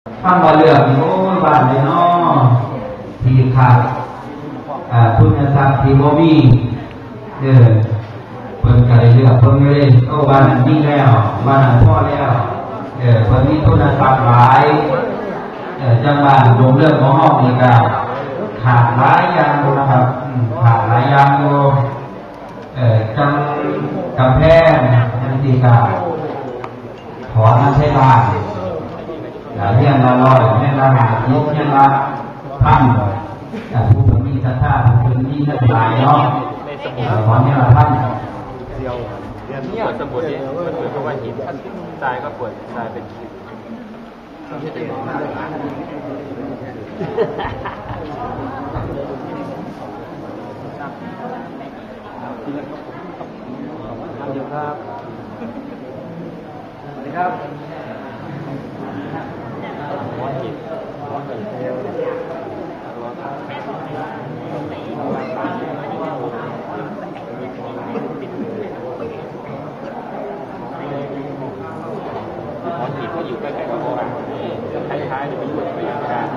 ข้ามมาเรื่องโอ้บ้านเลยเนาะที่ขาดทุนทรัพย์ที่บ่มีเพิ่นก็ได้เลือกเพิ่นไม่ได้โอ้บ้านนั้นมีแล้วบ้านนั้นพอแล้วเพิ่นมีทุนทรัพย์หลายจังหวัดรวมเรื่องของห้องนี่ก็ขาดหลายอย่างนะครับขาดหลายอย่างอยู่จังกำแพงจังสีกาขอมาใช้บ้านเรียนละร้อยเรียนละ50เรียนละ1,000แต่ผู้คนมีศรัทธาผู้คนมีเงินหลายเนาะขอเนี่ยละ1,000เดียวเรียนเนี่ยสมุดนี้มันเหมือนกับว่าหินทรายก็ปวดทรายเป็นเดี๋ยวครับสวัสดีครับม้วนหินม้วนเป็นเทลม้วนหินก็อยู่ใกล้ๆกับโบราณคล้ายๆจะเป็นบทพยากรณ์